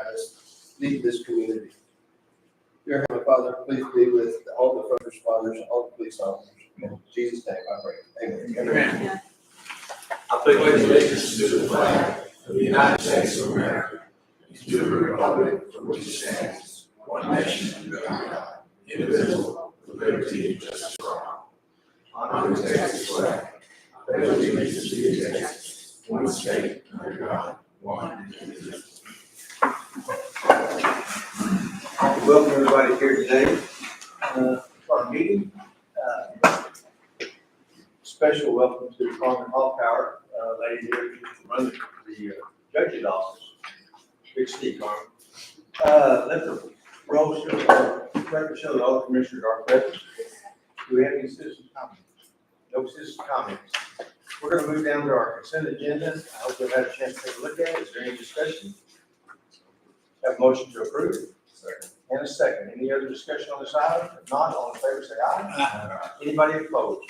apparatus leave this community. Dear Heavenly Father, please be with all the first responders, all the police officers. In Jesus' name I pray. Amen. Amen. I pledge allegiance to the flag of the United States of America, and to the republic for which it stands, one nation under God, indivisible, with liberty and justice for all. Honor the Texas flag. I pledge allegiance to the Texas, one state under God, one indivisible. Welcome everybody here today for our meeting. Special welcome to Carmen Hoffpower, lady here who runs the judge's office. Good to see you, Carmen. Let the roll show, record show that all the commissioners are present. Do we have any citizen comments? No citizen comments. We're going to move down to our consent agenda. I hope you've had a chance to take a look at it. Is there any discussion? Have a motion to approve? Second. And a second. Any other discussion on this item? If not, all in favor say aye. Aye. Anybody opposed?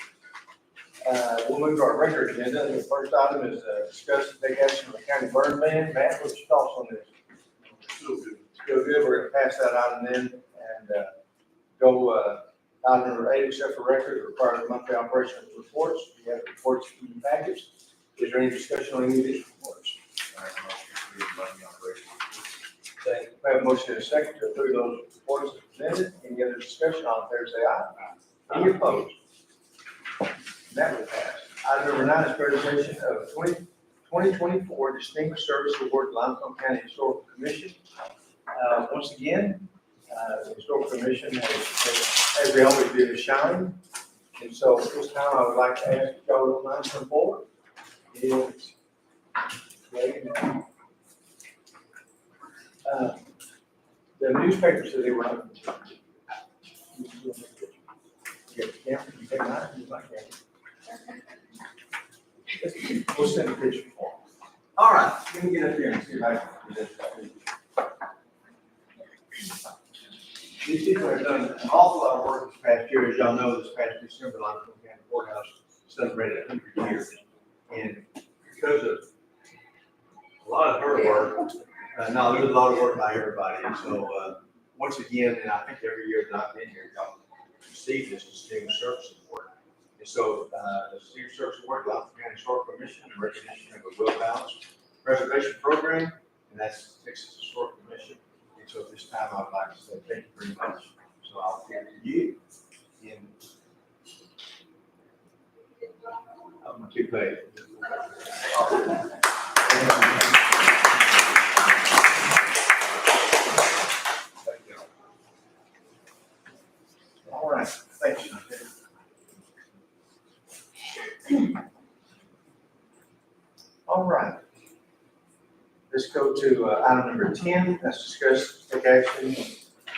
We'll move to our regular agenda. The first item is discuss and take action on the county burn ban. Matt, what's your thoughts on this? Still good. We're going to pass that item then and go item number 8, accept for record, it requires monthly operational reports. We have reports in the package. Is there any discussion on any of these reports? Okay, we have a motion and a second to approve those reports as presented. Any other discussion? All in favor say aye. Any opposed? That will pass. Item number 9 is presentation of 2024 Distinguished Service Award to Limestone County Historical Commission. Once again, the Historical Commission has, as we always do, shine. And so at this time, I would like to ask if y'all don't mind coming forward. The newspaper said they were on. You take mine, you like that. We'll send a picture for them. All right, let me get up here and see if I can present that. These people have done an awful lot of work this past year. As y'all know, this past December, Limestone County Courthouse celebrated 100 years. And because of a lot of her work, no, there's a lot of work by everybody. And so, once again, and I think every year that I've been here, y'all receive this Distinguished Service Award. And so, the Distinguished Service Award, Limestone County Historical Commission, in recognition of a well-balanced preservation program, and that's Texas Historical Commission. And so, at this time, I'd like to say thank you very much. So, I'll give it to you. And I'm going to play. All right, thank you. All right. Let's go to item number 10. Let's discuss take action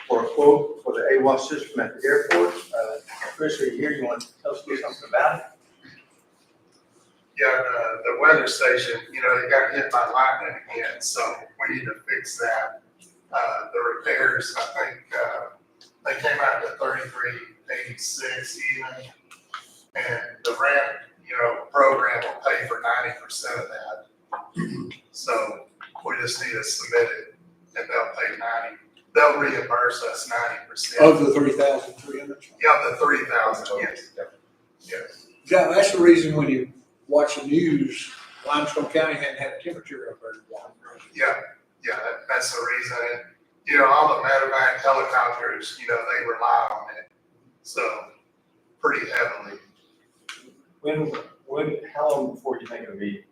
for a quote for the AWAS system at the airport. Chris, are you here? You want to tell us something about it? Yeah, the weather station, they got hit by lightning again, so we need to fix that. The repairs, I think, they came out to $33.86 even, and the rent, program will pay for 90% of that. So we just need to submit it, and they'll pay 90. They'll reimburse us 90% Of the 3,300? Yeah, the 3,000. Yes. Yes. Yeah, that's the reason when you watch the news, Limestone County hadn't had a temperature up there. Yeah, that's the reason. And, all the medevac helicopters, they rely on it. So pretty heavily. How long before you think it'll be?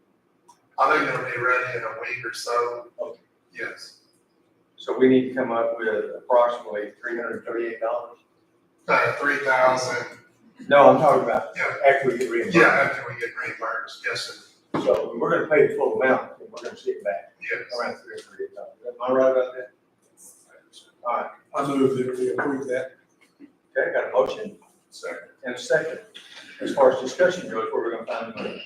I think it'll be ready in a week or so. Okay. Yes. So we need to come up with approximately $338. 3,000. No, I'm talking about Yeah. after we get reimbursed. Yeah, after we get reimbursed. Yes, sir. So we're going to pay the full amount, and we're going to see it back Yes. around $338. Am I right about that? All right. I move that we approve that. Okay, got a motion. Second. And a second. As far as discussion goes, where we're going to find the money.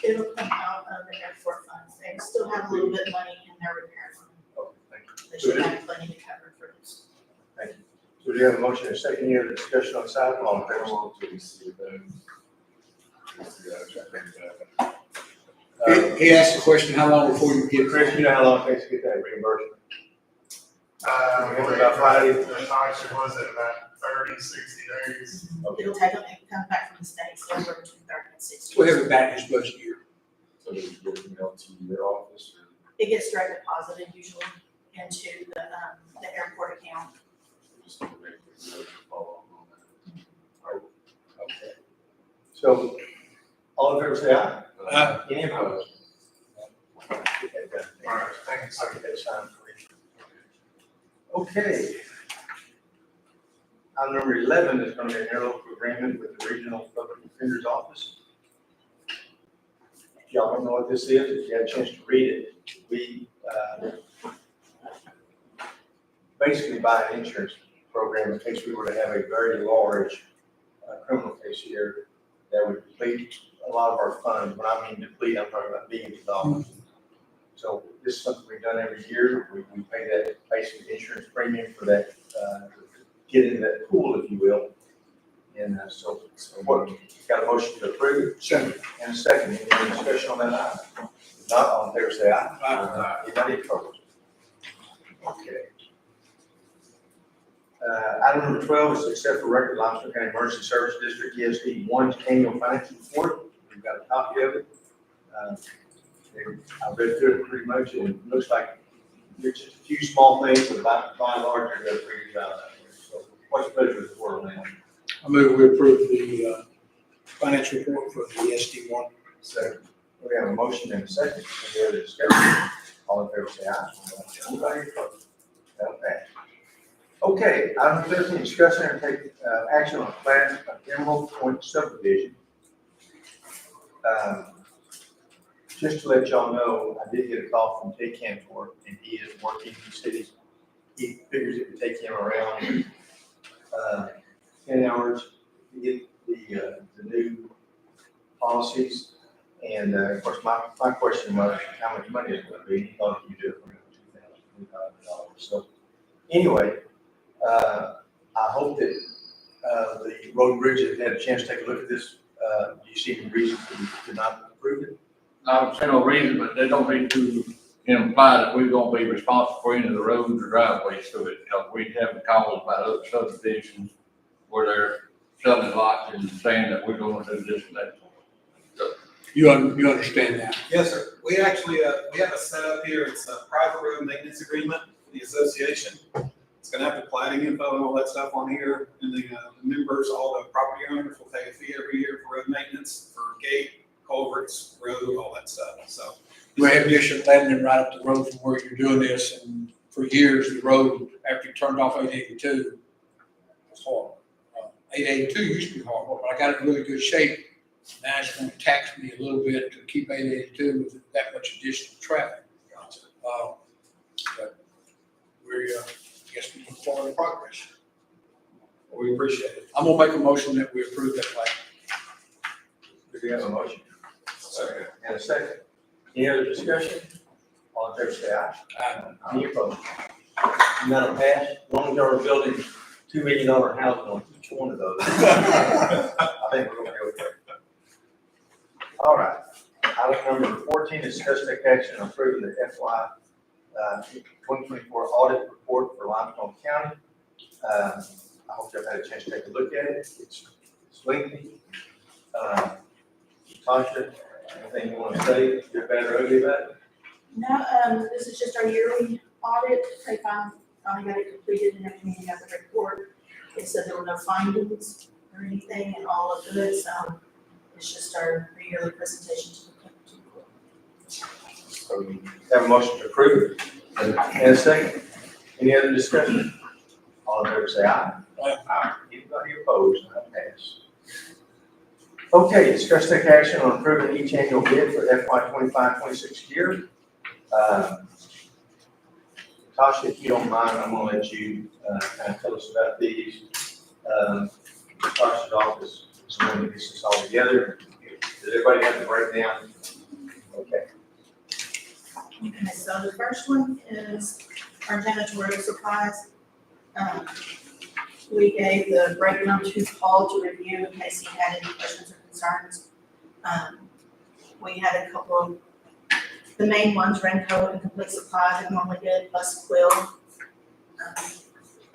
It'll come out of the airport funds. They still have a little bit of money in their repair fund. Okay, thank you. They should have plenty to cover for this. Thank you. So do you have a motion and a second? Any other discussion on the side? All in favor? He asked the question, how long before you get Chris, you know how long it takes to get that reimbursement? What about Friday? The auction was at about 30, 60 days. It'll take them, it comes back from the state, so over between 30 and 60. We have it back this budget year. So they get emailed to their office or? It gets direct deposited usually into the airport account. Just to make a note to follow up on that. Okay. So, all in favor, say aye. Aye. Any opposed? Okay, good. All right, thank you, I'll sir. get that signed for you. Okay. Item number 11 is going to be an interlocal agreement with the Regional Public Defender's Office. If y'all don't know what this is, if you had a chance to read it, we basically buy an insurance program in case we were to have a very large criminal case here that would deplete a lot of our funds. When I mean deplete, I'm talking about millions of dollars. So this is something we've done every year. We pay that basic insurance premium for that, get into that pool, if you will. And so what, got a motion to approve it? Second. And a second, any other discussion on that item? If not, all in favor, say aye. Aye. Anybody opposed? Okay. Item number 12 is to accept for record Limestone County Emergency Service District ESD 1's annual financial report. We've got a copy of it. I read through it pretty much, and it looks like there's just a few small things, but by and large, they're doing a pretty good job out there. So what's the pleasure of the board on that? I move we approve the financial report for the SD1. Second. We have a motion and a second. Any other discussion? All in favor, say aye. Anybody opposed? That'll pass. Okay, item 13, discuss and take action on plan of Emerald Point subdivision. Just to let y'all know, I did get a call from Ted Cantor, and he is working. He said he figures it would take him around 10 hours to get the new policies. And of course, my question was, how much money is it going to be? He thought he could do it for $2,500. So anyway, I hope that the road and bridge have had a chance to take a look at this. Do you see any reason to not approve it? I don't see no reason, but they don't need to imply that we're gonna be responsible for any of the roads or driveways to it. Because we haven't called about other subdivisions where they're selling lots and saying that we're gonna do this and that. You understand that? Yes, sir. We actually, we have a setup here. It's a private road maintenance agreement for the association. It's gonna have the plating info and all that stuff on here. And the members, all the property owners will pay a fee every year for road maintenance, for gate, culverts, road, all that stuff. So. We have just letting them right up the road from where you're doing this, and for years, the road, after you turned off 882, was horrible. 882 used to be horrible, but I got it in really good shape. Now it's going to tax me a little bit to keep 882 with that much additional traffic. But we're, I guess we look forward to progress. We appreciate it. I'm gonna make a motion that we approve that plan. Do we have a motion? And a second. Any other discussion? All in favor, say aye. Any opposed? And that'll pass, as long as you're building $2 million houses on each one of those. I think we're gonna be okay. All right, item number 14 is discuss take action on approving the FY 2024 audit report for Limestone County. I hope you've had a chance to take a look at it. It's lengthy. Tasha, anything you want to say, good, bad, or ugly about it? No, this is just our yearly audit. They finally got it completed and everything, got the report. They said there were no findings or anything and all of it, so it's just our yearly presentation to the court. So we have a motion to approve it. And a second. Any other discussion? All in favor, say aye. Aye. Anybody opposed? That pass. Okay, discuss take action on approving each annual bid for FY 25-26 year. Tasha, if you don't mind, I'm gonna let you kind of tell us about these. Tasha's office is going to piece this all together. Does everybody have the breakdown? Okay. Okay, so the first one is our janitorial supplies. We gave the breakdown to Paul to review in case he had any questions or concerns. We had a couple of, the main ones, raincoat and complete supplies that normally get, plus quill.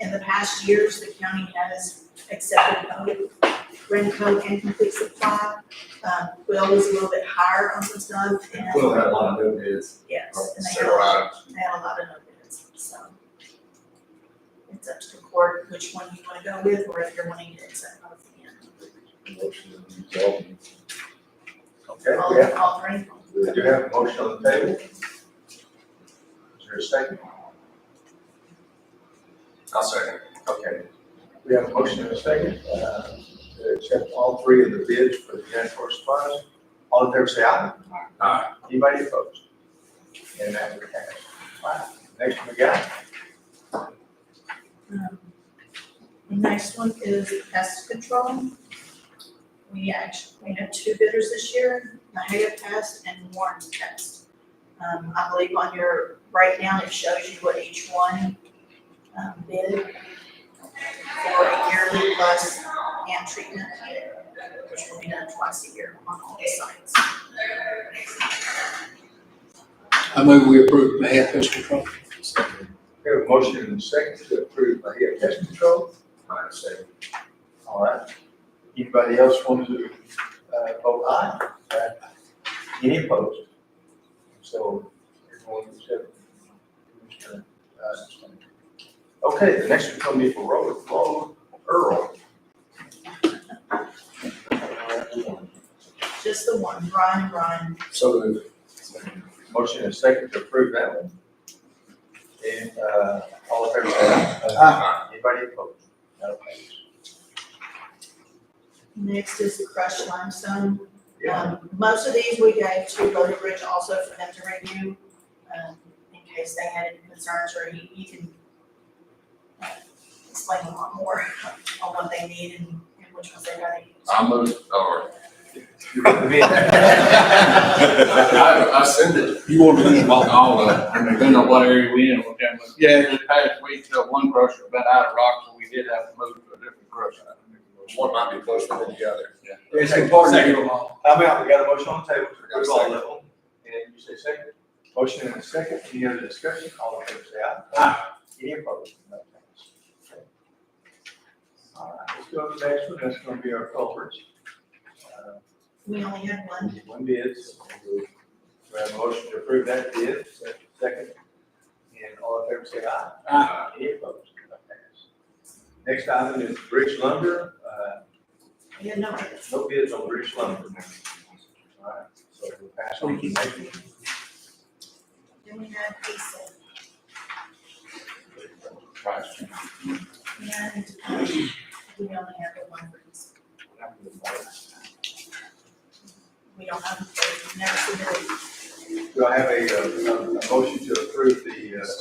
In the past years, the county has accepted Renco and Complete Supply. Quill was a little bit higher on some stuff, and We'll have a lot of new bids, yes, and several items. they had a lot of no bids, so. It's up to the court which one you wanna go with, or if you're wanting to accept both again. Okay, we have, All three. we do have a motion on the table. Is there a second? I'll second. Okay. We have a motion and a second, to accept all three of the bids for the janitorial supplies. All in favor, say aye. Aye. Anybody opposed? And that would pass. All right, next one we got. The next one is pest control. We had two bidders this year, Mahia Pest and Warren's Pest. I believe on your breakdown, it shows you what each one bid for a yearly plus and treatment, which will be done twice a year on all the sites. I move we approve Mahia Pest Control. We have a motion and a second to approve Bahia Pest Control. Aye, second. All right. Anybody else want to, vote aye? Any opposed? So, everyone except Mr. Okay, the next one's gonna be for Road Earl. Just the one, Brian. So moved. Motion and second to approve that one. And, all in favor, say aye. Aye. Anybody opposed? None opposed. Next is the crushed limestone. Yeah. Most of these we gave to Loaded Bridge also for them to review, in case they had any concerns, or he can explain a lot more on what they need and which ones they gotta use. I move, or I send it. You want to leave all of them, depending on what area we in, okay, but Yeah. this past week, one crusher been out of rock, so we did have to move to a different crusher. One might be closer than the other. It's important to give them all. How about, we got a motion on the table to Got a approve all second. of them, and you say second? Motion and a second, any other discussion? All in favor, say aye. Aye. Any opposed? No thanks. Okay. All right, let's go to the next one, that's gonna be our culverts. We only had one. One bid, so we have a motion to approve that bid, second, and all in favor, say aye. Aye. Any opposed? No thanks. Next item is bridge lumber, We had no bids. no bids on bridge lumber. All right, so we'll pass on to the next one. Then we had ASIC, and we only have the one for ASIC. We don't have, we've never submitted. Do I have a motion to approve the,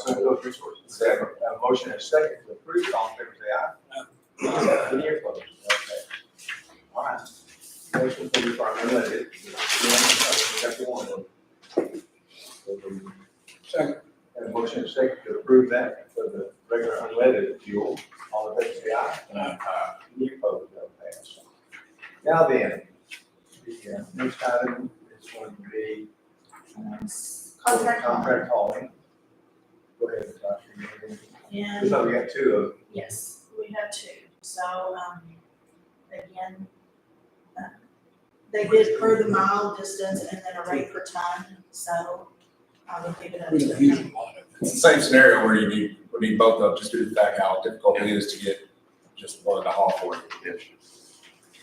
those resources? Have a motion and a second to approve, all in favor, say aye. Any opposed? Okay. All right. Next one's gonna be for our unleaded. We got the one. Second. Have a motion and a second to approve that for the regular unleaded fuel, all in favor, say aye. Any opposed? No pass. Now then, the next item is going to be Contract hauling. contract hauling. Go ahead, Tasha. And So we got two of them. yes, we have two. So, again, they did per the mile distance and then a rate per ton, so I would give it up We to don't use them. a lot of it. It's the same scenario where we need both of them, just due to the fact how difficult it is to get just one of the haul for it.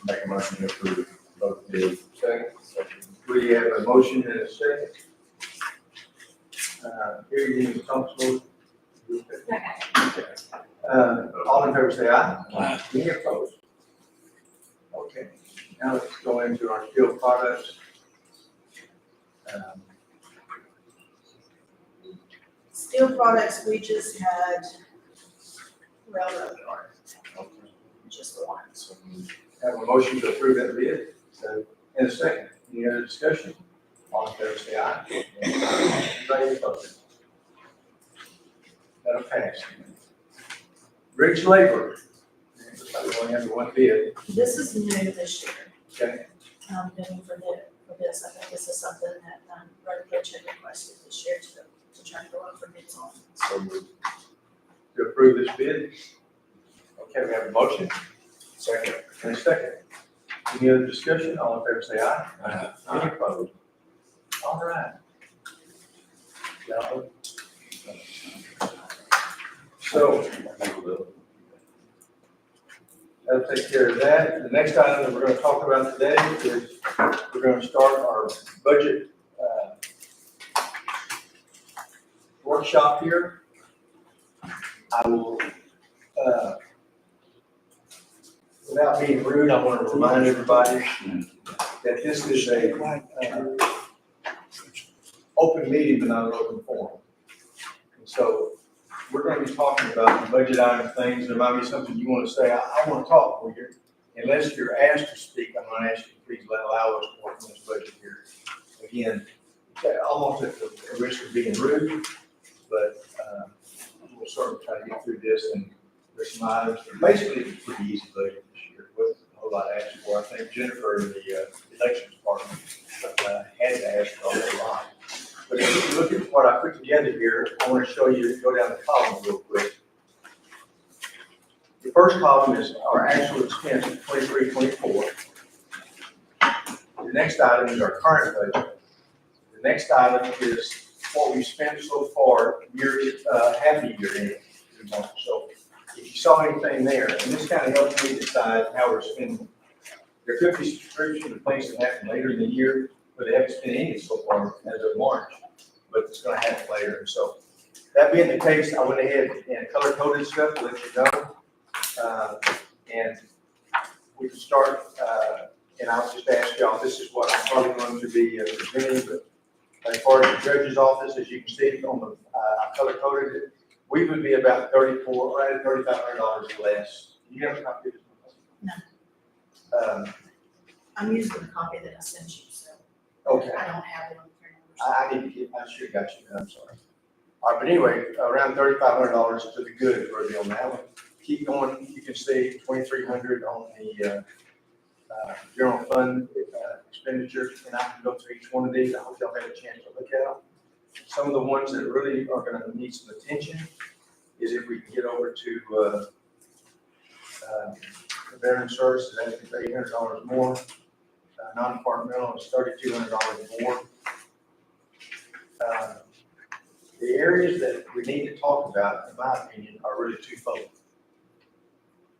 Make a motion to approve both bids. Second. We have a motion and a second. Here you need Thompson. All in favor, say aye. Aye. Any opposed? Okay, now let's go into our steel products. Steel products, we just had railroad yard, just the one. Have a motion to approve that bid, and a second. Any other discussion? All in favor, say aye. Anybody opposed? That'll pass. Bridge labor. Looks like we only have one bid. This is new this year. Okay. Bidding for this, I think this is something that, Road Bridge had requested this year to try to go out for bids on. So moved. To approve this bid, Okay, we have a motion. Second. And a second. Any other discussion? All in favor, say aye. Aye. Any opposed? All right. Now, so, that'll take care of that. The next item that we're gonna talk about today is we're gonna start our budget, workshop here. I will, without being rude, I want to remind everybody that this is a, open meeting, but not an open forum. And so, we're gonna be talking about the budget item things. There might be something you want to say. I want to talk for you. Unless you're asked to speak, I'm gonna ask you to please allow us to work on this budget here. Again, almost at the risk of being rude, but, we'll sort of try to get through this, and there's some items. Basically, it's a pretty easy budget this year. Wasn't a whole lot to ask for. I think Jennifer in the elections department had to ask for a whole lot. But if you look at what I put together here, I want to show you, go down the column real quick. The first column is our actual expense of 23-24. The next item is our current budget. The next item is what we've spent so far, half a year in. So if you saw anything there, and this kind of helps me decide how we're spending. There could be subscription to things that happen later in the year, but they haven't spent any so far as of March, but it's gonna happen later. So that being the case, I went ahead and color coded stuff to let you know. And we can start, and I'll just ask y'all, this is what I'm probably going to be presenting, but as far as the judge's office, as you can see on the, I color coded it, we would be about $3,500 less. You have a copy of this? No. I'm using the copy that I sent you, so Okay. I don't have it on the I need to get, I should have got you, I'm sorry. All right, but anyway, around $3,500 to the good for the on that one. Keep going, you can see 2,300 on the, general fund, expenditure, and I can go through each one of these. I hope y'all had a chance to look at them. Some of the ones that really are gonna need some attention is if we can get over to, the veteran services, that's $800 more. Non-departmental is $3,200 more. The areas that we need to talk about, in my opinion, are really twofold.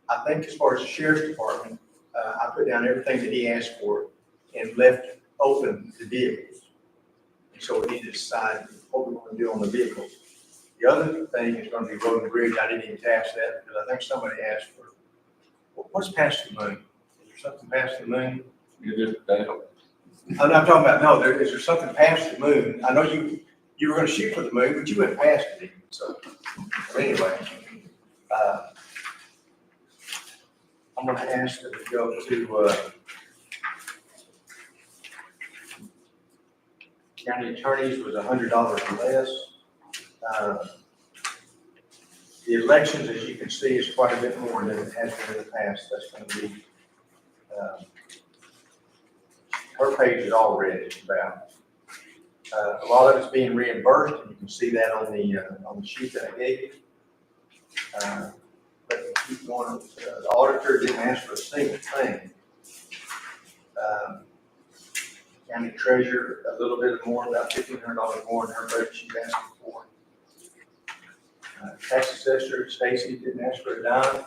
I think as far as the sheriff's department, I put down everything that he asked for and left open the vehicles. And so we need to decide what we want to do on the vehicles. The other thing is going to be road and bridge. I didn't even task that because I think somebody asked for, what's past the moon? Is there something past the moon? You just, I'm not talking about, no, is there something past the moon? I know you were gonna shoot for the moon, but you went past it, so, anyway. I'm gonna ask that we go to, county attorneys was $100 less. The elections, as you can see, is quite a bit more than it has been in the past. That's gonna be, her page is all red about. A lot of it's being reimbursed, and you can see that on the sheet that I gave you. But keep going, the auditor didn't ask for a single thing. County treasurer, a little bit more, about $1,500 more in her budget she's asking for. Tax assessor, Stacy, didn't ask for a dime.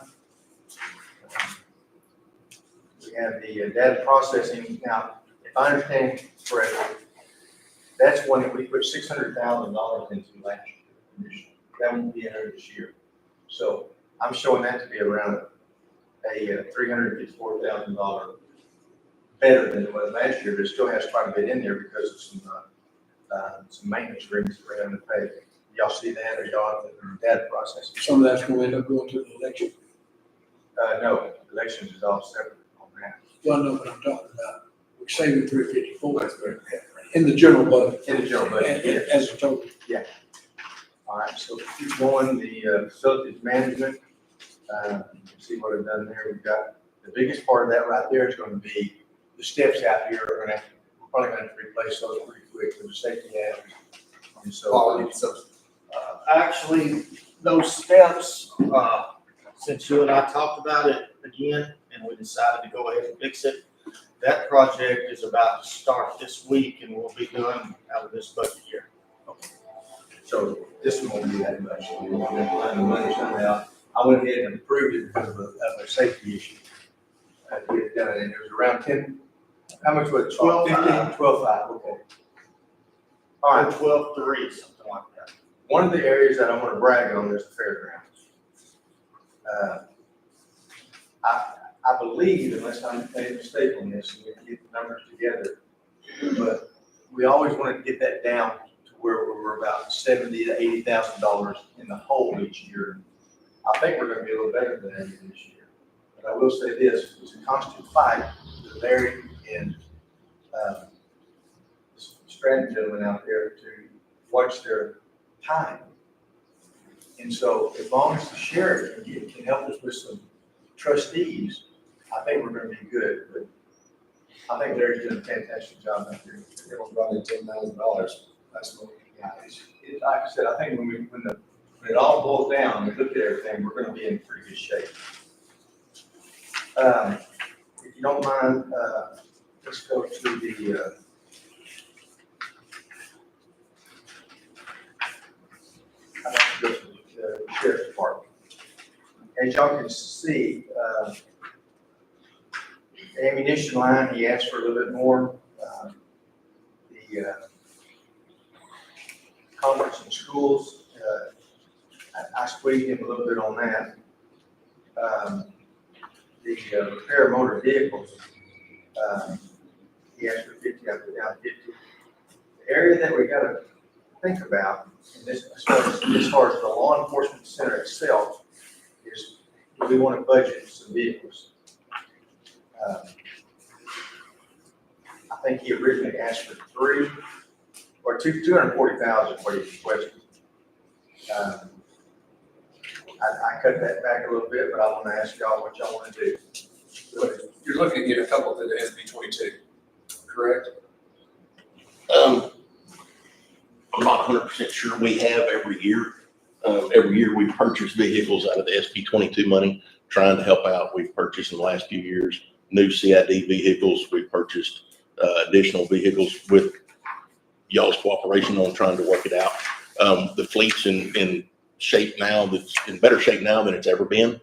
We have the data processing. Now, if I understand correctly, that's one that we put $600,000 into last year. That won't be in there this year. So I'm showing that to be around a $354,000 better than it was last year, but it still has quite a bit in there because of some maintenance agreements that we're having to pay. Y'all see that, or y'all have the data processing? Some of that's gonna end up going to the election. No, elections is all separate on that. Well, I know what I'm talking about. We're saving 354 in the general budget. In the general budget, yes. As a total. All right, so keep going, the facilities management, you can see what I've done there. We've got, the biggest part of that right there is going to be the steps out here are gonna have, we're probably gonna have to replace those pretty quick for the safety hazards. And so, Actually, those steps, since you and I talked about it again, and we decided to go ahead and fix it, that project is about to start this week and will be done out of this budget year. So this one won't be that much. We want to find the money somehow. I went ahead and approved it because of a safety issue. I had to get it done, and it was around 10, how much was it? 12.5. 15, 12.5, okay. All right, 12.3, something like that. one of the areas that I want to brag on is the fairgrounds. I believe, unless I'm making a mistake on this, and we can get the numbers together, but we always wanted to get that down to where we were about $70,000 to $80,000 in the hole each year. I think we're gonna be a little better than that this year. But I will say this, it's a constant fight with Larry and, Stratton gentlemen out there to watch their time. And so as long as the sheriff can help us with some trustees, I think we're gonna be good, but I think Larry's doing a fantastic job out there. They're gonna run in $10,000. That's what we got. Like I said, I think when it all boils down, we look at everything, we're gonna be in pretty good shape. If you don't mind, let's go to the, I'd like to go to the sheriff's department. As y'all can see, the ammunition line, he asked for a little bit more. The conference in schools, I squeezed him a little bit on that. The repair motor vehicles, he asked for 50, I put down 50. The area that we gotta think about, and this, as far as the law enforcement center itself, is do we want to budget some vehicles? I think he originally asked for 3 or 240,000, what he requested. I cut that back a little bit, but I want to ask y'all what y'all want to do. You're looking to get a couple to the SB 22, correct? I'm not 100% sure. We have every year. Every year we purchase vehicles out of the SB 22 money, trying to help out. We've purchased in the last few years new CID vehicles. We've purchased additional vehicles with y'all's cooperation on trying to work it out. The fleet's in shape now, that's in better shape now than it's ever been.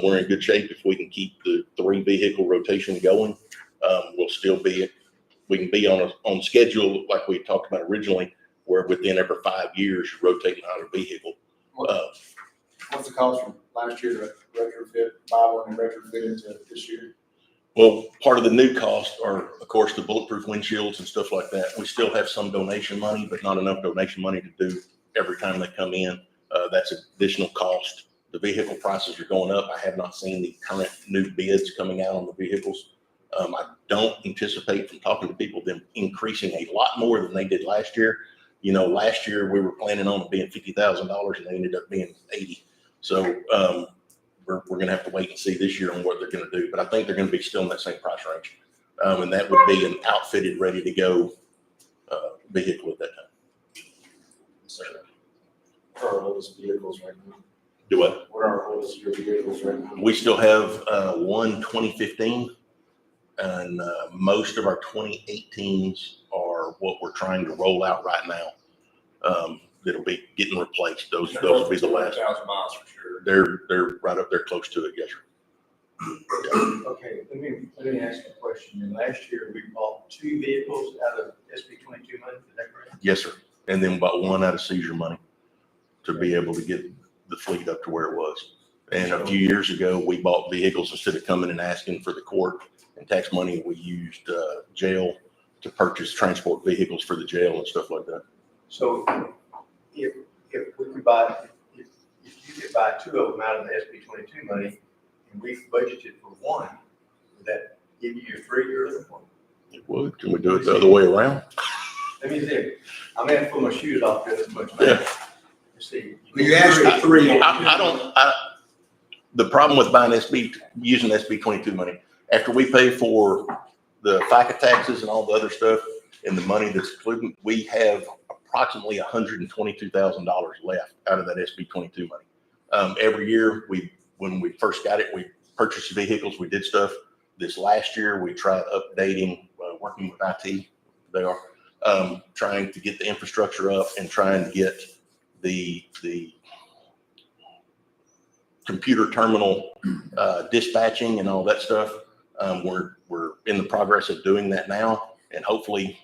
We're in good shape. If we can keep the 3 vehicle rotation going, we can be on schedule like we talked about originally, where within every 5 years you're rotating out a vehicle. What's the cost from last year to retrofit, buy one and retrofit into this year? Well, part of the new cost are, of course, the bulletproof windshields and stuff like that. We still have some donation money, but not enough donation money to do every time they come in. That's additional cost. The vehicle prices are going up. I have not seen the current new bids coming out on the vehicles. I don't anticipate, from talking to people, them increasing a lot more than they did last year. You know, last year we were planning on it being $50,000 and they ended up being 80. So we're going to have to wait and see this year on what they're going to do. But I think they're going to be still in that same price range. And that would be an outfitted, ready to go vehicle at that time. So, what are our oldest vehicles right now? Do what? What are our oldest year vehicles right now? We still have one 2015, and most of our 2018s are what we're trying to roll out right now. That'll be getting replaced. Those will be the last. 1,000 miles for sure. They're right up there close to it, yes, sir. Okay, let me ask you a question. And last year we bought 2 vehicles out of SB 22 money, is that correct? Yes, sir. And then about one out of seizure money to be able to get the fleet up to where it was. And a few years ago, we bought vehicles instead of coming and asking for the court and tax money. We used jail to purchase transport vehicles for the jail and stuff like that. So if we could buy, if you could buy 2 of them out of the SB 22 money and we budgeted for 1, would that give you your 3 you're looking for? It would. Can we do it the other way around? Let me see. I'm gonna pull my shoes off doing this much. Yeah. Let's see. You asked for 3. The problem with buying using SB 22 money, after we pay for the FICA taxes and all the other stuff and the money that's included, we have approximately $122,000 left out of that SB 22 money. Every year we when we first got it, we purchased vehicles, we did stuff. This last year, we tried updating, working with IT. They are trying to get the infrastructure up and trying to get the computer terminal dispatching and all that stuff. We're in the progress of doing that now, and hopefully,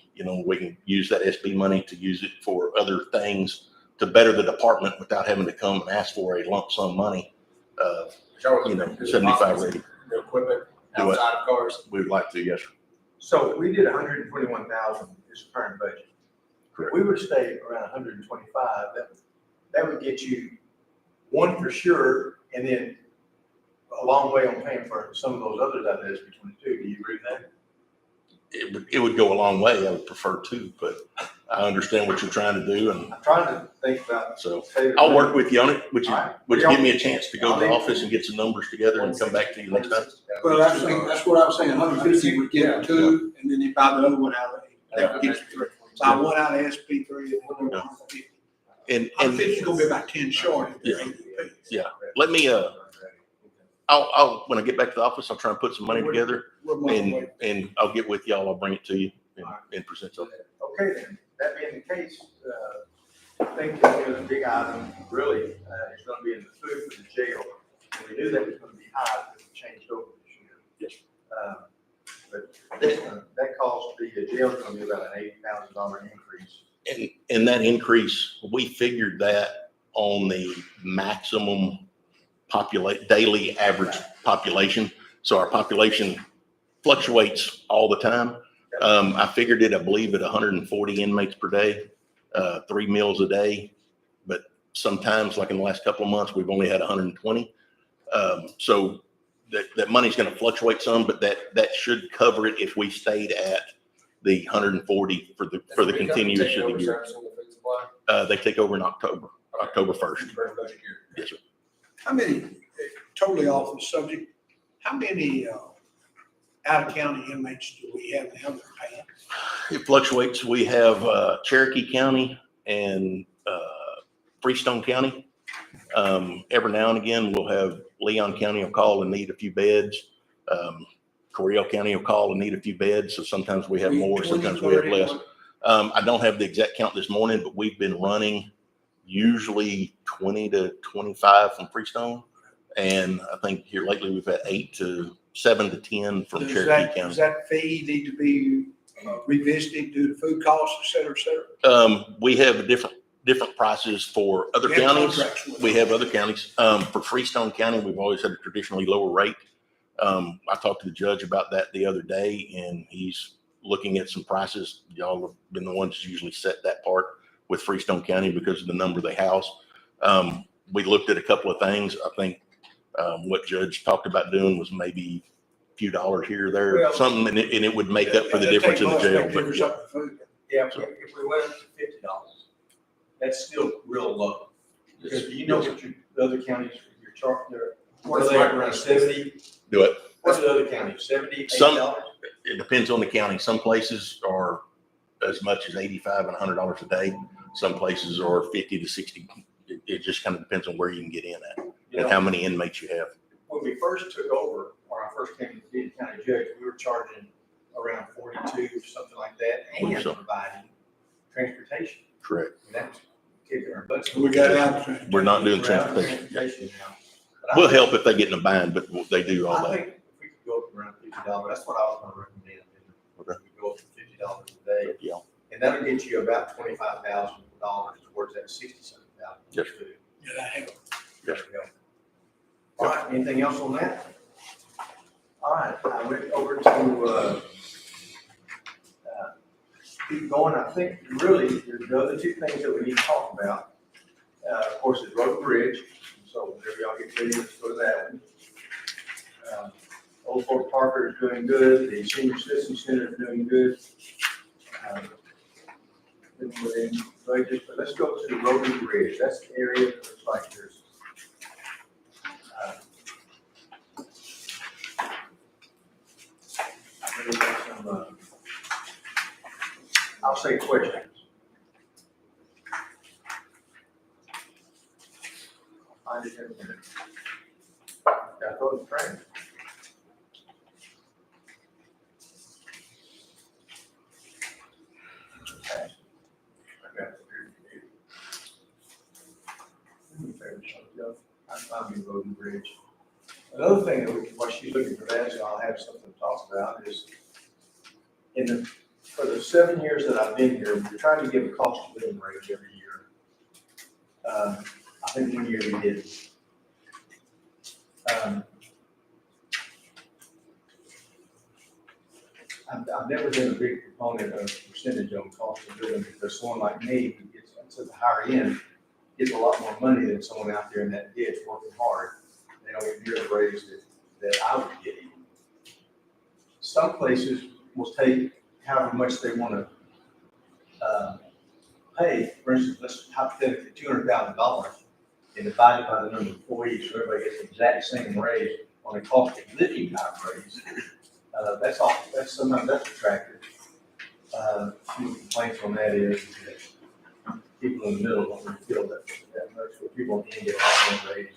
we can use that SB money to use it for other things to better the department without having to come and ask for a lump sum money. 75 ready. The equipment Do it. outside of cars. We would like to, yes, sir. So we did 121,000 is the current budget. Correct. We would stay around 125. That would get you one for sure, and then a long way on paying for some of those others out there between the two. Do you agree with that? It would go a long way. I would prefer to, but I understand what you're trying to do, and I'm trying to think about. so I'll work with you on it. Would you give me a chance to go to the I'll office and get some numbers together and come back to you next time? Well, that's what I was saying, 150 would get you two, and then you buy the other one out of it. That would get you three. So I one out of SP3 and one out of 150. And 150 is gonna be about 10 short. Yeah. Let me, I'll when I get back to the office, I'll try and put some money together, and I'll get with y'all. I'll bring it to you and present something. Okay, then, that being the case, I think that the big item really is gonna be in the food for the jail. And we knew that was gonna be high because it changed over this year. Yes. But that cost the jail is gonna be about an $80,000 increase. And that increase, we figured that on the maximum daily average population. So our population fluctuates all the time. I figured it, I believe, at 140 inmates per day, 3 meals a day. But sometimes, like in the last couple of months, we've only had 120. So that money's going to fluctuate some, but that should cover it if we stayed at the 140 for the continuous of the year. They take over in October 1st. Yes, sir. How many, totally off the subject, how many out-of-county inmates do we have now that are paying? It fluctuates. We have Cherokee County and Freestone County. Every now and again, we'll have Leon County will call and need a few beds. Coryell County will call and need a few beds. So sometimes we have more, sometimes we have less. I don't have the exact count this morning, but we've been running usually 20 to 25 from Freestone. And I think here lately we've had 7 to 10 from Cherokee County. Does that fee need to be revisited due to food costs, et cetera, et cetera? We have different prices for other counties. We have other counties. For Freestone County, we've always had a traditionally lower rate. I talked to the judge about that the other day, and he's looking at some prices. Y'all have been the ones that usually set that part with Freestone County because of the number they house. We looked at a couple of things. I think what Judge talked about doing was maybe a few dollars here or there, something, and it would make up for the difference in the jail. But yeah, if we went up to $50, that's still real low. Because you know what the other counties, you're charging, what are they around 70? Do it. What's the other county, 70, Some- $80? It depends on the county. Some places are as much as $85 and $100 a day. Some places are 50 to 60. It just kind of depends on where you can get in at and how many inmates you have. When we first took over, or I first came to be the county judge, we were charging around 42, something like that, and So. providing transportation. Correct. And that was kicking our butts. We got out. We're not doing We're out of transportation. transportation now. But I We'll think- help if they get in a bind, but they do all I that. think if we could go up around $50, that's what I was gonna recommend. Okay. We go up to $50 a day. Yeah. And that'll get you about $25,000 towards that $67,000. Yes. Yeah, that helps. Yes. All right, anything else on that? All right, I went over to, keep going. I think really the other two things that we need to talk about, of course, is road and bridge. So whenever y'all get ready, let's go to that one. Old Fort Parker is doing good. The Senior Citizen Center is doing good. But let's go to the road and bridge. That's the area that looks like there's really got some, I'll say questions. Find it in a minute. Got to go to the train. I'm finding road and bridge. Another thing that while she's looking for that, so I'll have something to talk about is for the 7 years that I've been here, we're trying to give a cost of living raise every year. I think 1 year we did. I've never been a big proponent of percentage on cost of living because someone like me, who gets to the higher end, gets a lot more money than someone out there in that ditch working hard. They don't get near the raise that I would get. Some places will take however much they want to pay. For instance, let's hypothetically $200,000 and divide it by the number of employees, so everybody gets the exact same raise on a cost of living type raise. Sometimes that's attractive. Few complaints on that is that people in the middle don't really feel that much, but people on the end get a lot more raise.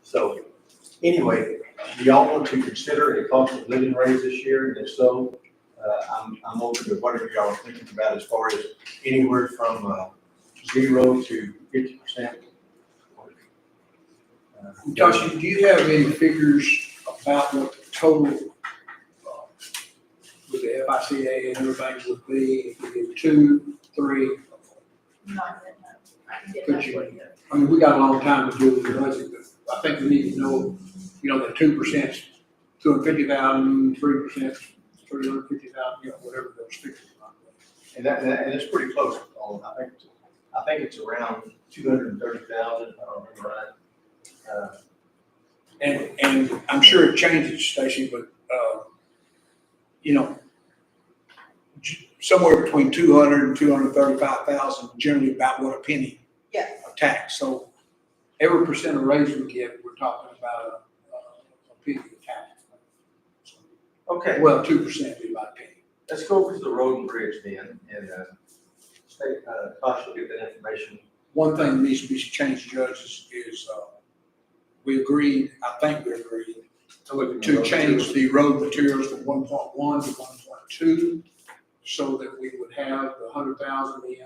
So anyway, do y'all want to consider a cost of living raise this year? And if so, I'm open to whatever y'all are thinking about as far as anywhere from 0 to 50%. Josh, do you have any figures about what the total with the FICA and everything would be if we did 2, 3? Not yet, no. I can get Could that you- for you. I mean, we got a long time to do with the budget, but I think we need to know, that 2%, 250,000, 3%, 350,000, whatever those figures are. And it's pretty close. I think it's around 230,000, if I don't remember right. And I'm sure it changes, Stacy, but, somewhere between 200 and 235,000, generally about what a penny Yeah. of tax. So every percent of raise we get, we're talking about a penny of tax. Okay, Well, 2% would be about a penny. let's go over to the road and bridge then, and Tosh will get that information. One thing that needs to be changed, Judge, is we agreed, I think we agreed, to change the road materials from 1.1 to 1.2, so that we would have the 100,000 in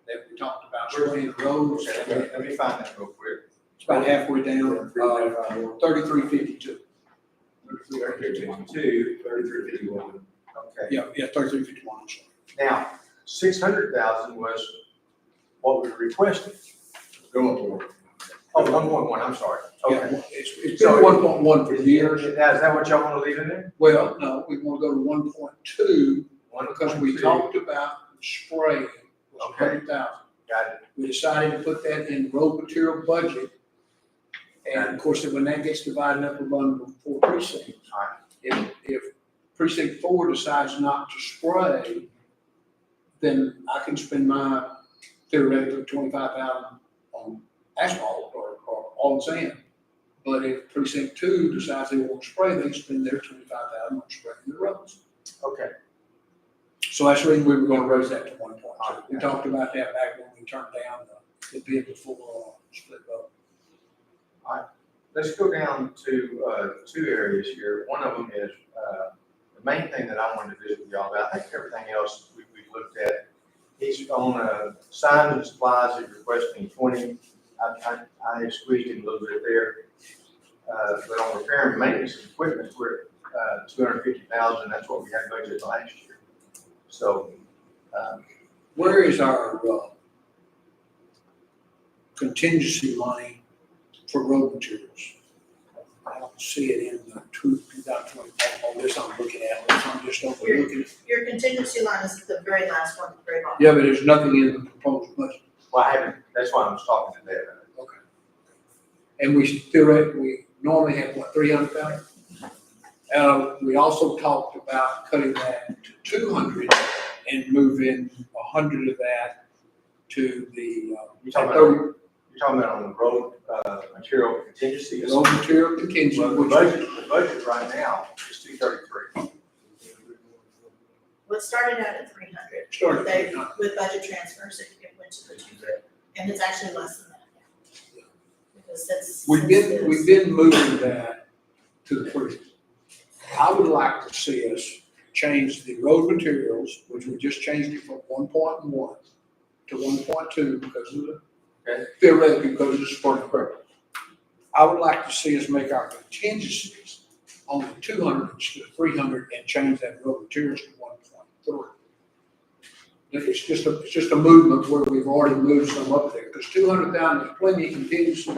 that we talked about spraying the roads. Okay, let me find that real quick. It's about halfway down, 3352. 3352, 3351. Okay. Yeah, 3351, I'm sorry. Now, 600,000 was what we requested. Going forward. Oh, 1.1, I'm sorry. Yeah, Okay. it's So- been 1.1 for years. Now, is that what y'all want to leave in there? Well, no, we want to go to 1.2 because we 1.2. talked about spray was Okay. 100,000. Got it. We decided to put that in road material budget. And of course, when that gets divided up among the 4 precincts, if precinct 4 decides not to spray, then I can spend my theoretically 25,000 on asphalt or all sand. But if precinct 2 decides they won't spray, they can spend their 25,000 on spraying the roads. Okay. So that's the reason we were gonna raise that to 1.2. We talked about that back when we turned down the bid before split vote. Let's go down to 2 areas here. One of them is the main thing that I wanted to visit with y'all about. I think everything else we've looked at. He's on signs and supplies, he's requesting 20. I squeezed him a little bit there. But on repair and maintenance of equipment, we're at 250,000. That's what we had budgeted last year. So, Where is our contingency money for road materials? I don't see it in the 2020, on this I'm looking at, I'm just overlooking it. Your contingency line is the very last one, the very bottom. Yeah, but there's nothing in the proposed budget. well, I haven't, that's why I was talking to Dave. Okay. And we normally have, what, 300,000? We also talked about cutting that to 200 and moving 100 of that to the, You're talking about on the road material contingency? road material contingency, Well, which the budget right now is 233. Well, it started out at 300. started They, at 300. with budget transfers, it went to the 200, and it's actually less than that now. Because We've been moving that would like to see us change the road materials, which we just changed it from 1.1 to 1.2 because of the, theoretically because of the support program. I would like to see us make our contingencies only 200 instead of 300 and change that road materials to 1.3. It's just a movement where we've already moved some up there, because 200,000 is plenty of contingency.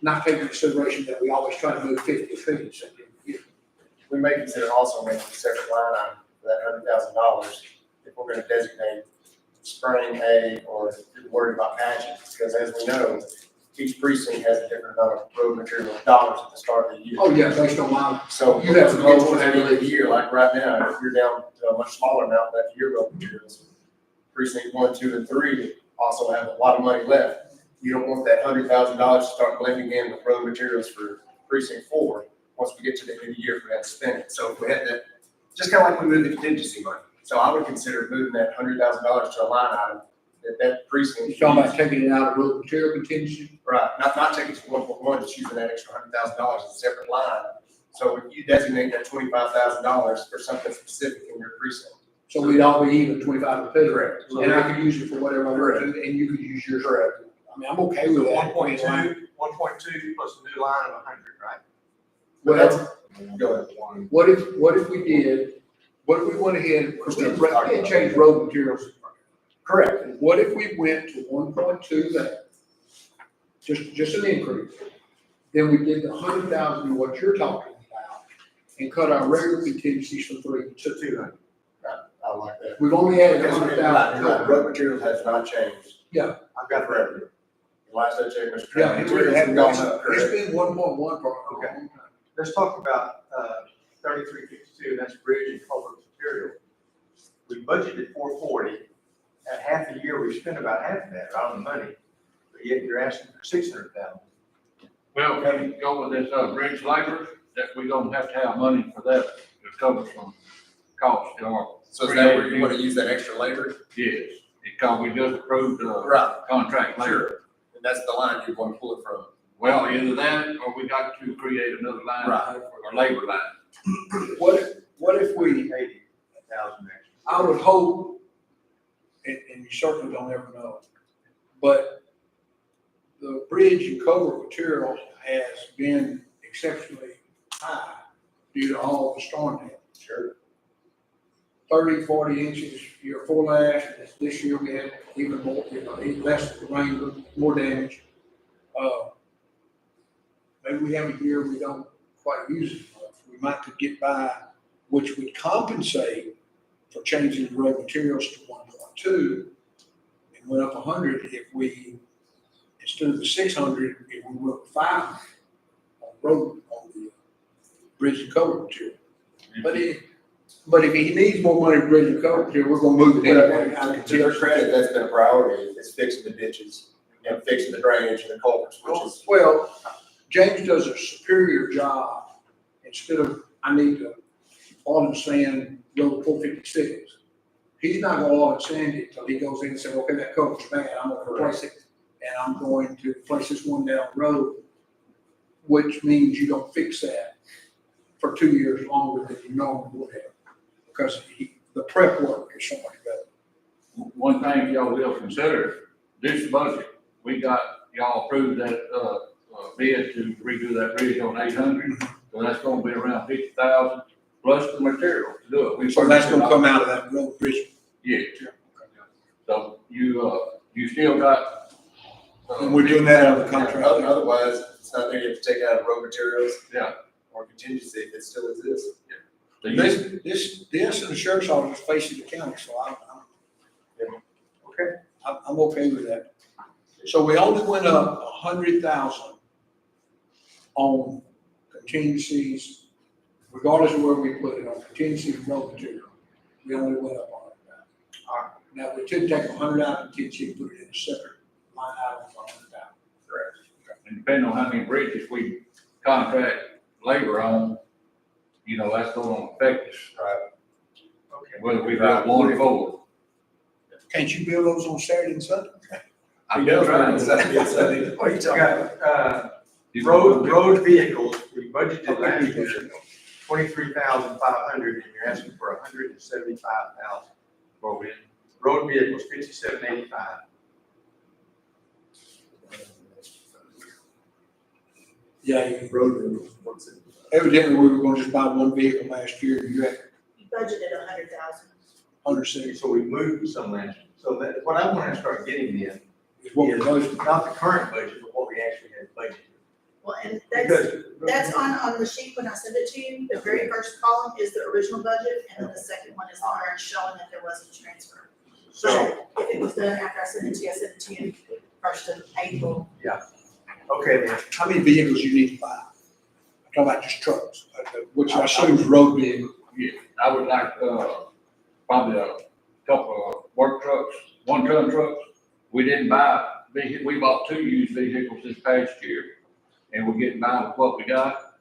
Not taking into consideration that we always try to move 50. We may consider also making a separate line item for that $100,000 if we're gonna designate spraying hay or if you're worried about patching, because as we know, each precinct has a different amount of road material dollars at the start of the year. Oh, yeah, based on my, So You have to go go to for the end that. of the year, like right now, if you're down to a much smaller amount left for your road materials, precinct 1, 2, and 3 also have a lot of money left. You don't want that $100,000 to start blending in with road materials for precinct 4, once we get to the end of the year for that to spend it. So if we had that, just kind of like we moved the contingency money. So I would consider moving that $100,000 to a line item that precinct. you're talking about taking it out of road material contingency? Right, not taking it to 1.1, just using that extra $100,000 as a separate line. So if you designate that $25,000 for something specific in your precinct. So we'd all be even 25 to 50. Correct. And I could use it for whatever I want to, and you could use yours. Correct. I mean, I'm okay with So that. 1.2 plus a new line of 100, right? Well, Go ahead. what if we went ahead, because we didn't change road materials. Correct. What if we went to 1.2 there? Just an increase. Then we did the 100,000, what you're talking about, and cut our regular contingencies from 3 to 200. I like that. We've only added Because 100,000. road materials has not changed. Yeah. I've got forever. Last I checked, Mr. Yeah, Trainer, it's materials have gone up, it's correct? been 1.1 for a long time. Let's talk about 3352, that's bridge and culvert material. We budgeted 440. At half a year, we spent about half of that on the money, but yet you're asking for 600,000. Well, can you go with this, bridge labor, that we don't have to have money for that to cover some costs, or. So is that where you want to use that extra labor? Yes, because we just approved, Right. contract labor. Sure. And that's the line you're going to pull it from. Well, either that, or we got to create another line, Right. or labor line. What if we, 80,000 extra. I would hope, and you certainly don't ever know, but the bridge and culvert material has been exceptionally high due to all the storm damage. Sure. 30, 40 inches year before last, and this year we had even more, even less rain, more damage. Maybe we have a year we don't quite use it much. We might could get by, which would compensate for changing the road materials to 1.2 and went up 100 if we, instead of the 600, if we went up 5 on the bridge and culvert material. But if he needs more money for bridge and culvert material, we're gonna move it anyway. To their credit, that's been a priority, is fixing the ditches and fixing the drainage and the culverts, which is. Well, James does a superior job. Instead of, I need to all and sand road 456. He's not gonna all and sand it until he goes in and says, okay, that culvert's bad, I'm gonna replace it. And I'm going to place this one down the road, which means you don't fix that for 2 years longer than you normally would have. Because the prep work is so much better. One thing y'all will consider, this budget, we got, y'all approved that, bid to redo that bridge on 800. So that's gonna be around 50,000 plus the material to do it. So that's gonna come out of that road bridge. Yeah. So you still got. And we're doing that out of the contract. Otherwise, it's not there, you have to take out road materials. Yeah. Or contingency if it still exists. So you- This and the sheriff's office facing the county, so I'm okay with that. So we only went up 100,000 on contingencies, regardless of where we put it, on contingency and road material. We only went up 100,000. All right. Now, we could take 100 out of contingency and put it in a separate line item for 100,000. Correct. And depending on how many bridges we contract labor on, that's gonna affect us, Right. Okay. whether we got 1 or 4. Can't you build those on Saturday and Sunday? I'm just trying to say. What are you We talking about? got, road vehicles, we budgeted last year 23,500, and you're asking for 175,000. For we, Road vehicles, 5785. Yeah, Road vehicles, what's it? evidently we were gonna just buy one vehicle last year, and you had You budgeted 100,000. 160 So we moved some last year. So that, what I want to start getting in is what we're is budgeting. not the current budget, but what we actually had budgeted. Well, and Because that's on the sheet when I send it to you. The very first column is the original budget, and then the second one is the orange showing that there was a transfer. So, But if it was done after I sent it to you, I sent it to you first of April. okay then, How many vehicles you need to buy? I'm talking about just trucks, which I assume is road vehicles. yeah, I would like, probably a couple of work trucks, 1-ton trucks. We didn't buy, we bought 2 used vehicles this past year, and we're getting by with what we got.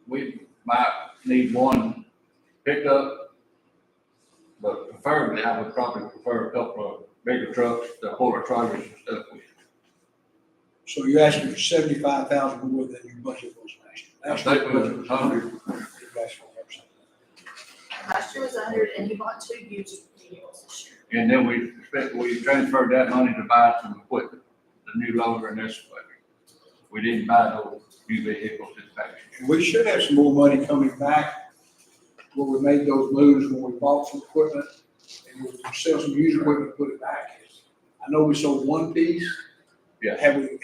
We might need 1 pickup, but preferably, I would probably prefer a couple of bigger trucks to pull our trailers and stuff with. So you're asking for 75,000 more than your budget was last year. I Last think year's we budget was was 100. 100. Last year was 100, and you bought 2 used vehicles this year. And then we transferred that money to buy some equipment, the new loader and excavator. We didn't buy those new vehicles this past year. We should have some more money coming back where we made those moves when we bought some equipment and we sell some used equipment, put it back. I know we sold one piece. Yeah.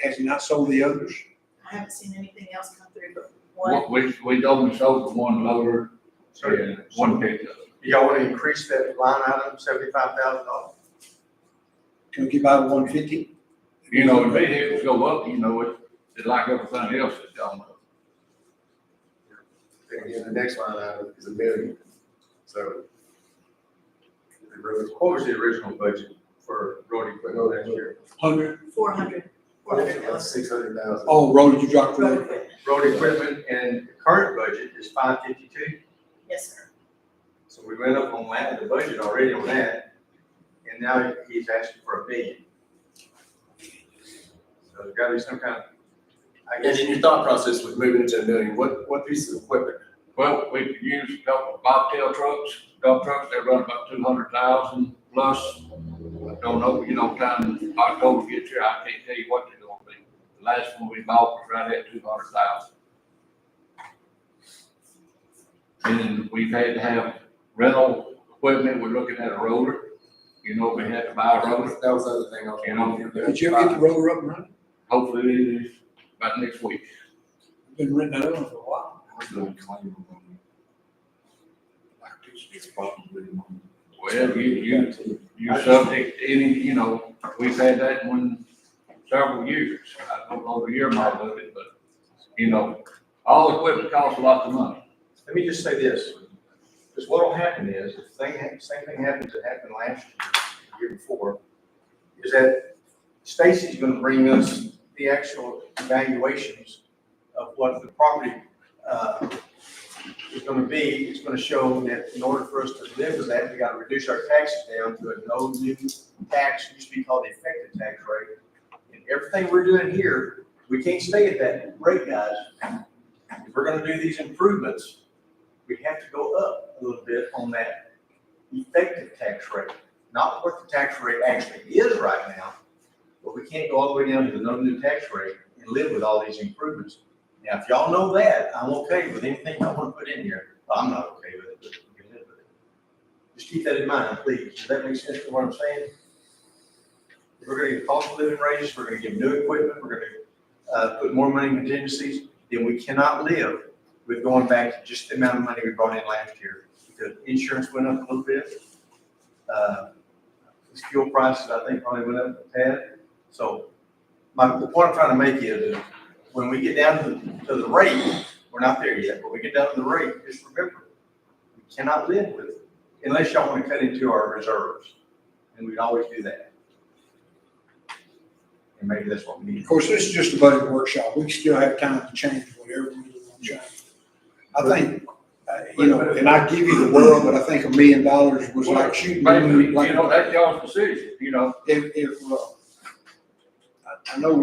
Has he not sold the others? I haven't seen anything else come through but one. We only sold the 1 loader and 1 pickup. do y'all want to increase that line item, $75,000? Can we give out 150? You know, when vehicles go up, you know, it's like everything else that's gone up. And then the next line item is $1 million. So. The road, What was the original budget for road equipment last year? 100? 400. that's 600,000. Oh, road, you dropped Road road. equipment. Road equipment and the current budget is 552. Yes, sir. So we went up on that, the budget already on that, and now he's asking for $1 million. So there's gotta be some kind of, I And guess, in your thought process with moving into $1 million, what piece of equipment? Well, we could use a couple of bobtail trucks, dump trucks, they run about 200,000 plus. I don't know, you know, time October gets here, I can't tell you what they're gonna be. The last one we bought was right at 200,000. And we've had to have rental equipment, we're looking at a roller, you know, we had to buy a roller. That was the other thing I was You know, wondering. Did you ever get the roller up and running? Hopefully it is about next week. Been renting that on for a while. Well, you subject to any, you know, we've had that one several years. I don't know the year model of it, but, you know, all equipment costs a lot of money. let me just say this, because what'll happen is, if same thing happens that happened last year, the year before, is that Stacy's gonna bring us the actual evaluations of what the property, is gonna be. It's gonna show that in order for us to live with that, we gotta reduce our taxes down to a no new tax, used to be called the effective tax rate. And everything we're doing here, we can't stay at that rate, guys. If we're gonna do these improvements, we have to go up a little bit on that effective tax rate, not what the tax rate actually is right now, but we can't go all the way down to the no new tax rate and live with all these improvements. Now, if y'all know that, I'm okay with anything I want to put in here. Well, I'm not okay with it, but we can live with it. Just keep that in mind, please. Does that make sense to what I'm saying? If we're gonna get cost of living raises, we're gonna give new equipment, we're gonna put more money in contingencies, then we cannot live with going back to just the amount of money we brought in last year. Because insurance went up a little bit. These fuel prices, I think, probably went up a tad. So the point I'm trying to make is when we get down to the rate, we're not there yet, but we get down to the rate, just remember, we cannot live with it unless y'all want to cut into our reserves. And we'd always do that. And maybe that's what we need. Of course, this is just a budget workshop. We still have time to change whatever we want to change. I think, you know, and I give you the world, but I think $1 million was like shooting. Maybe, you know, that's y'all's decision, you know. If I know if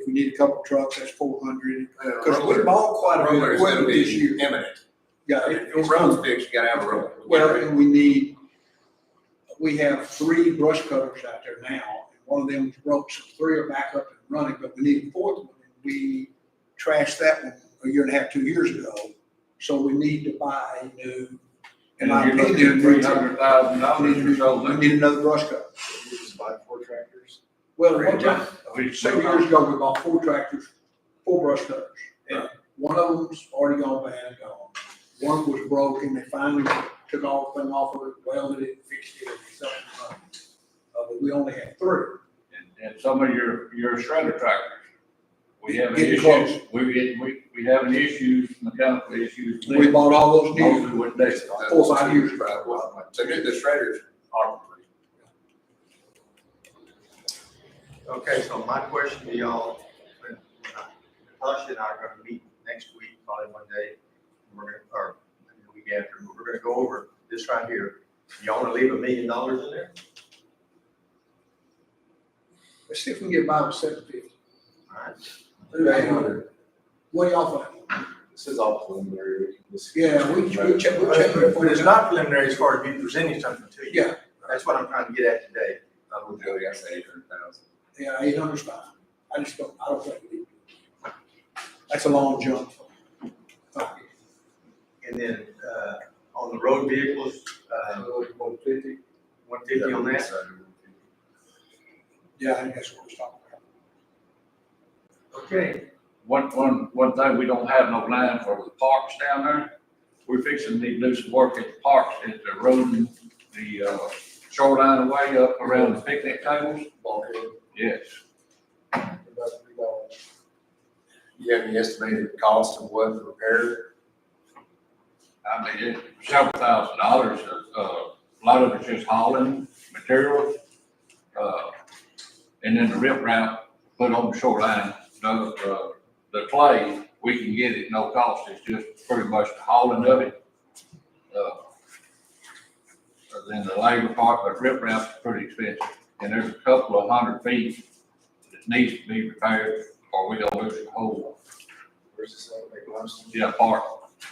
we need a couple trucks, that's 400. Cause we bought quite a bit of Roller is gonna equipment this be year. imminent. Yeah, I mean, if your road's fixed, you gotta have a road. well, and we have 3 brush cutters out there now, and one of them was broke, so 3 are back up and running, but we need a 4th one. We trashed that one a year and a half, 2 years ago, so we need to buy a new. And my you're looking opinion, at $300,000 or so. We need another brush cutter. You just buy 4 tractors. Well, one time, We- several years ago, we bought 4 tractors, 4 brush cutters. And one of them's already gone bad and gone. One was broken, they finally took all the thing off of it, welded it, fixed it, and stuff. But we only have 3. And some of your shredder tractors, we have Getting issues, we having issues, mechanical issues. We bought all those new, Mostly with this. 4 or 5 years ago. So the shredders are free. Okay, so my question to y'all, when Tasha and I are gonna meet next week, probably one day, we're gonna, or maybe the week after, we're gonna go over this right here. Y'all wanna leave $1 million in there? Let's see if we can get by with 750. All right. Do 800. What do y'all think? This is all preliminary. Yeah, we check. But it's not preliminary as far as me presenting something to you. Yeah. That's what I'm trying to get at today. I would Joey, I say 800,000. Yeah, 800's fine. I don't think we need to. That's a long jump. And then, on the road vehicles, 150. 150 on that? Yeah, I think that's what we're talking about. Okay. One thing, we don't have no line for the parks down there. We're fixing to do some work at the parks, at the road, the shoreline away up around the picnic tables. Yes. You have any estimated cost of what the repair? I mean, it's several $1,000s. A lot of it's just hauling material. And then the riprap put on the shoreline, the clay, we can get it no cost. It's just pretty much the hauling of it. Then the labor part, but riprap's pretty expensive. And there's a couple of 100 feet that needs to be repaired or we don't lose the whole, Where's this other big Limestone? yeah, part.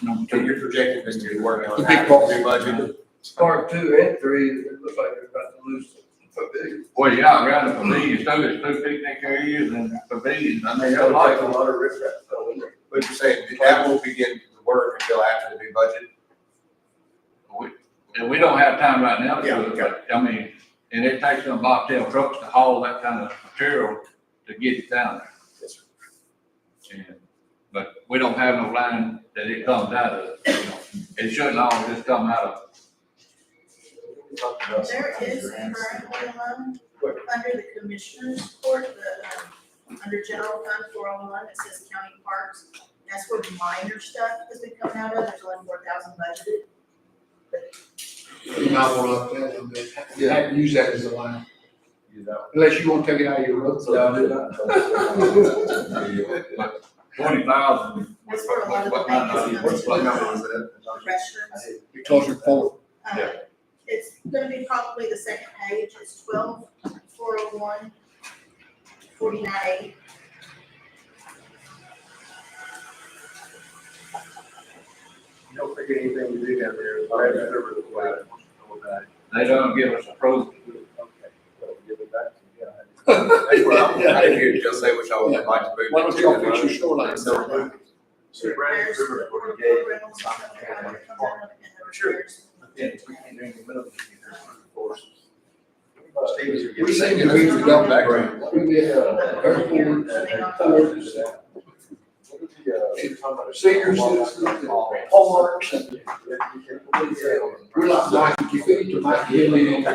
Number So 2. you're projecting this to be working on The half big box. of the budget? Part 2 and 3, it looks like they're about to lose the pavilion. Well, yeah, around the pavilions, too, there's 2 picnic areas and pavilions. I mean, That'll like, take a lot of risk out. But you're saying that won't begin to work until after the new budget? and we don't have time right now to Yeah, do it, but, I mean, and it takes them bobtail trucks to haul that kind of material to get it down there. Yes, sir. And- But we don't have no line that it comes out of, It shouldn't all just come out of, There is currently a loan under the commissioner's court, under general fund 401, it says county parks. That's where minor stuff has been coming out of, there's only 4,000 budgeted. You might want to tell them that you have to use that as a line, You know. unless you want to take it out of your road. but 20,000. That's where a lot of the what- things What's, what number was that? Restrooms. You're closer to 4. Yeah. It's gonna be probably the second page, it's 12,401, 49. You don't think anything we do down there is right over the way. They don't give us a pro. Okay, well, give it back to you. That's where I'm, I didn't hear you just say which I would like to move. Why don't y'all fix your shoreline? So, So Brandon Repairs, River the Board gave, rentals, stuff like that, it comes out of it, and the repairs. Stevens are We giving. sing and we don't background. We did, airport, ports, senior citizens, parks, and we're like Nike feet to Mike Hilly.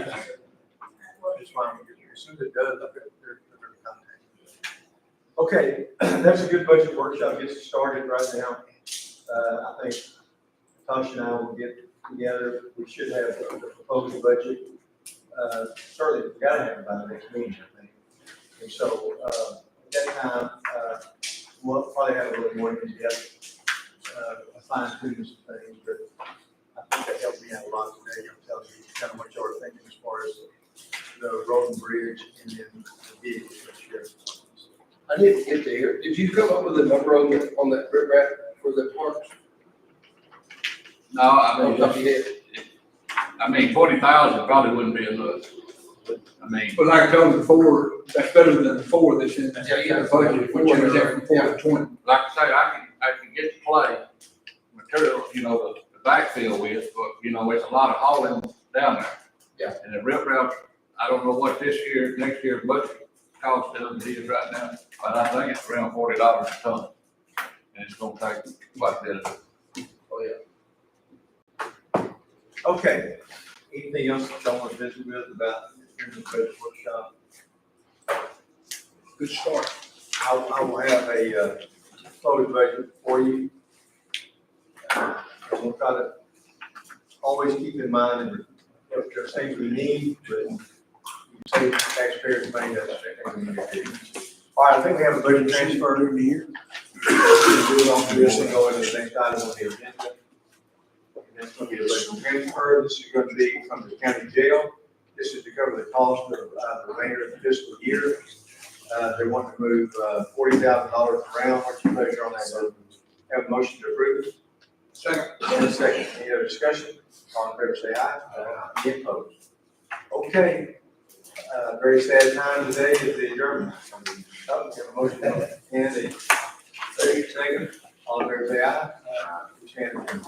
It's fine, as soon as it does, they're gonna contact you. Okay, that's a good budget workshop, gets us started right now. I think Tasha and I will get together, we should have the proposed budget. Certainly, we gotta have it by the next meeting, I think. And so, at that time, we'll probably have a little more in depth, fine tuning some things, but I think that helped me out a lot today. I'm telling you, kind of what y'all are thinking as far as the road and bridge and then the vehicles this year. I need to get there. Did you come up with a number on that rip rap for the parks? No, I On mean, top of your head? 20,000 probably wouldn't be enough. I mean, But like I told you before, that's better than the 4 that's in the Yeah. budget, which is there from 4 to 20. like I say, I can get the clay material, the backfill with, but, it's a lot of hauling down there. Yeah. And the rip rap, I don't know what next year's budget cost does it is right now, but I think it's around $40 a ton. And it's gonna take quite a bit of it. Oh, yeah. Okay, anything else that y'all want to visit with about the budget workshop? Good start. I will have a floating budget for you. And we'll try to always keep in mind that there's things we need, but you save taxpayers money, that's the thing we need to do. All right, I think we have a budget transfer During the year. We'll do it on this and go into the next item on the agenda. And that's going to be a budget transfer. This is going to be from the county jail. This is to cover the cost of the remainder of the fiscal year. They want to move $40,000 around. What's your pleasure on that? Have a motion to approve it? Second. And a second. Any other discussion? All in favor, say aye. Any opposed? Okay. Very sad time today is the adjournment. Oh, we have a motion and a second. All in favor, say aye. We stand adjourned.